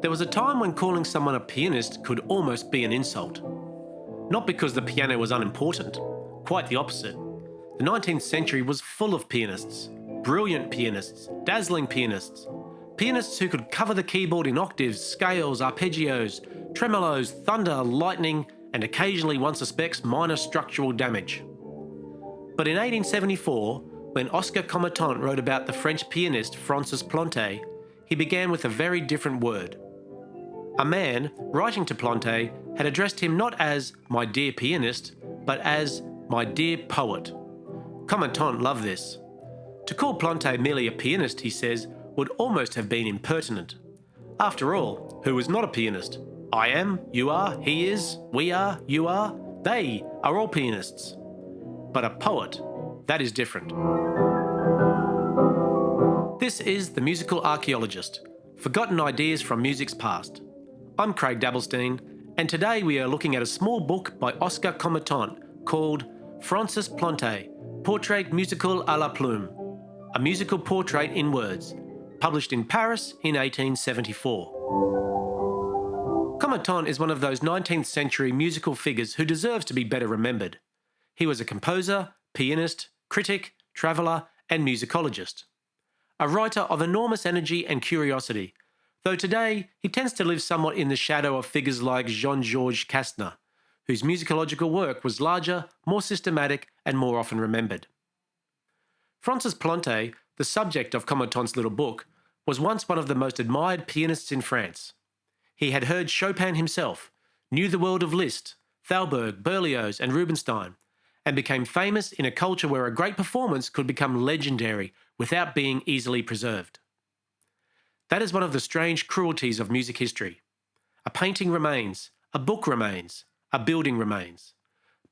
There was a time when calling someone a pianist could almost be an insult. Not because the piano was unimportant, quite the opposite. The 19th century was full of pianists, brilliant pianists, dazzling pianists, pianists who could cover the keyboard in octaves, scales, arpeggios, tremolos, thunder, lightning, and occasionally, one suspects, minor structural damage. But in 1874, when Oscar Comettant wrote about the French pianist Francis Planté, he began with a very different word. A man, writing to Planté, had addressed him not as "my dear pianist," but as "my dear poet." Comettant loved this. To call Planté merely a pianist, he says, would almost have been impertinent. After all, who is not a pianist? I am, you are, he is, we are, you are, they are all pianists. But a poet, that is different. This is The Musical Archaeologist, Forgotten Ideas from Music's Past. I'm Craig Dabelstein, and today we are looking at a small book by Oscar Comettant called Francis Planté, Portrait musical à la plume, a musical portrait in words, published in Paris in 1874. Comettant is one of those 19th century musical figures who deserves to be better remembered. He was a composer, pianist, critic, traveller, and musicologist. A writer of enormous energy and curiosity, though today he tends to live somewhat in the shadow of figures like Jean-Georges Castner, whose musicological work was larger, more systematic, and more often remembered. Francis Planté, the subject of Comettant's little book, was once one of the most admired pianists in France. He had heard Chopin himself, knew the world of Liszt, Thalberg, Berlioz, and Rubinstein, and became famous in a culture where a great performance could become legendary without being easily preserved. That is one of the strange cruelties of music history. A painting remains, a book remains, a building remains,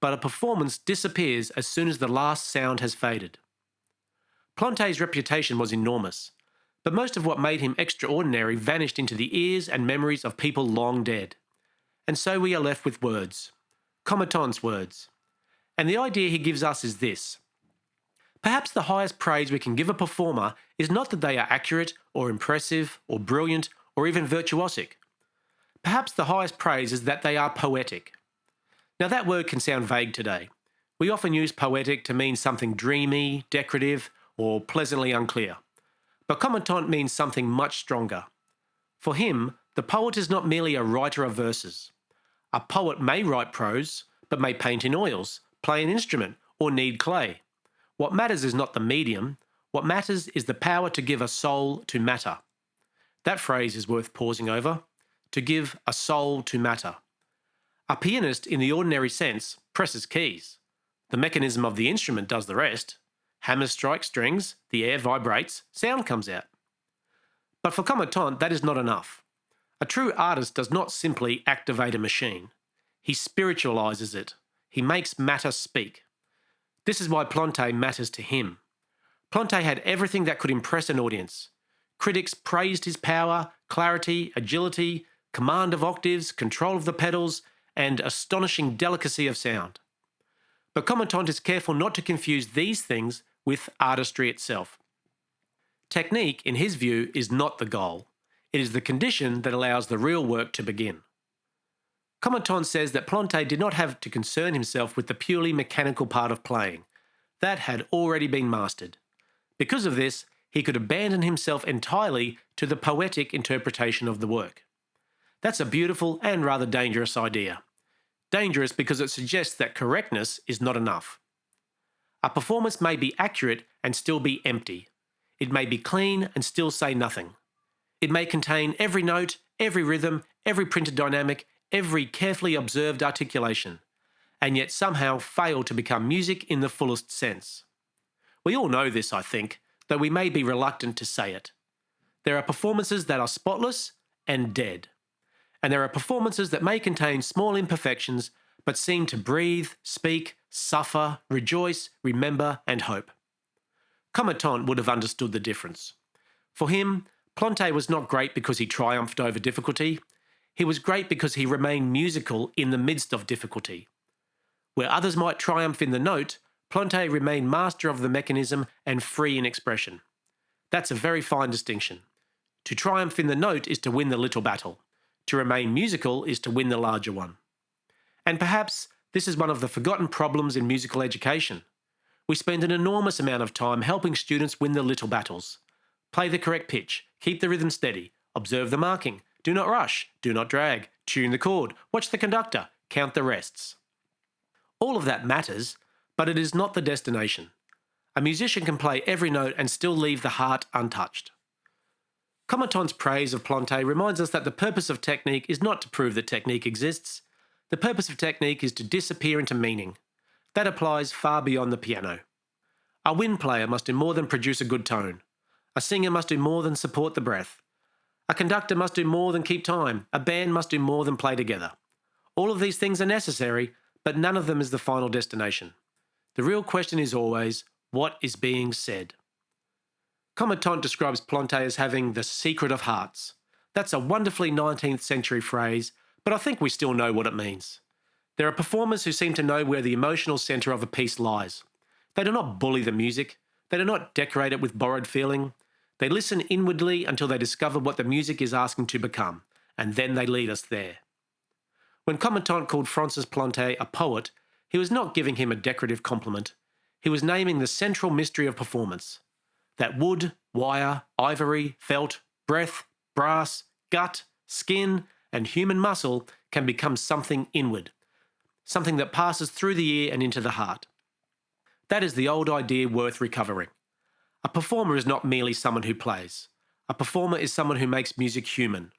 but a performance disappears as soon as the last sound has faded. Planté's reputation was enormous, but most of what made him extraordinary vanished into the ears and memories of people long dead. And so we are left with words, Comettant's words. And the idea he gives us is this. Perhaps the highest praise we can give a performer is not that they are accurate or impressive or brilliant or even virtuosic. Perhaps the highest praise is that they are poetic. Now that word can sound vague today. We often use poetic to mean something dreamy, decorative, or pleasantly unclear. But Comettant means something much stronger. For him, the poet is not merely a writer of verses. A poet may write prose, but may paint in oils, play an instrument, or knead clay. What matters is not the medium. What matters is the power to give a soul to matter. That phrase is worth pausing over. To give a soul to matter. A pianist, in the ordinary sense, presses keys. The mechanism of the instrument does the rest. Hammers strike strings, the air vibrates, sound comes out. But for Comettant, that is not enough. A true artist does not simply activate a machine. He spiritualizes it. He makes matter speak. This is why Planté matters to him. Planté had everything that could impress an audience. Critics praised his power, clarity, agility, command of octaves, control of the pedals, and astonishing delicacy of sound. But Comettant is careful not to confuse these things with artistry itself. Technique, in his view, is not the goal. It is the condition that allows the real work to begin. Comettant says that Planté did not have to concern himself with the purely mechanical part of playing. That had already been mastered. Because of this, he could abandon himself entirely to the poetic interpretation of the work. That's a beautiful and rather dangerous idea. Dangerous because it suggests that correctness is not enough. A performance may be accurate and still be empty. It may be clean and still say nothing. It may contain every note, every rhythm, every printed dynamic, every carefully observed articulation, and yet somehow fail to become music in the fullest sense. We all know this, I think, though we may be reluctant to say it. There are performances that are spotless and dead. And there are performances that may contain small imperfections, but seem to breathe, speak, suffer, rejoice, remember, and hope. Comettant would have understood the difference. For him, Planté was not great because he triumphed over difficulty. He was great because he remained musical in the midst of difficulty. Where others might triumph in the note, Planté remained master of the mechanism and free in expression. That's a very fine distinction. To triumph in the note is to win the little battle. To remain musical is to win the larger one. And perhaps this is one of the forgotten problems in musical education. We spend an enormous amount of time helping students win the little battles. Play the correct pitch, keep the rhythm steady, observe the marking, do not rush, do not drag, tune the chord, watch the conductor, count the rests. All of that matters, but it is not the destination. A musician can play every note and still leave the heart untouched. Comettant's praise of Planté reminds us that the purpose of technique is not to prove that technique exists. The purpose of technique is to disappear into meaning. That applies far beyond the piano. A wind player must do more than produce a good tone. A singer must do more than support the breath. A conductor must do more than keep time. A band must do more than play together. All of these things are necessary, but none of them is the final destination. The real question is always, what is being said? Comettant describes Planté as having the secret of hearts. That's a wonderfully 19th century phrase, but I think we still know what it means. There are performers who seem to know where the emotional centre of a piece lies. They do not bully the music. They do not decorate it with borrowed feeling. They listen inwardly until they discover what the music is asking to become, and then they lead us there. When Comettant called Francis Planté a poet, he was not giving him a decorative compliment. He was naming the central mystery of performance. That wood, wire, ivory, felt, breath, brass, gut, skin, and human muscle can become something inward, something that passes through the ear and into the heart. That is the old idea worth recovering. A performer is not merely someone who plays. A performer is someone who makes music human.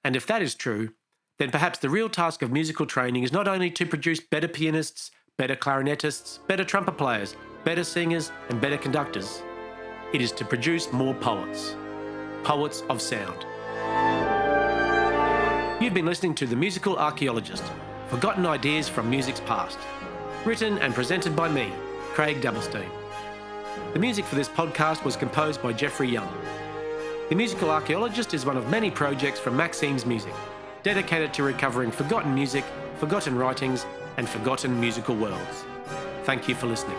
And if that is true, then perhaps the real task of musical training is not only to produce better pianists, better clarinetists, better trumpet players, better singers, and better conductors. It is to produce more poets. Poets of sound. You've been listening to The Musical Archaeologist, Forgotten Ideas from Music's Past. Written and presented by me, Craig Dabelstein. The music for this podcast was composed by Jeffrey Young. The Musical Archaeologist is one of many projects from Maxime's Music, dedicated to recovering forgotten music, forgotten writings, and forgotten musical worlds. Thank you for listening.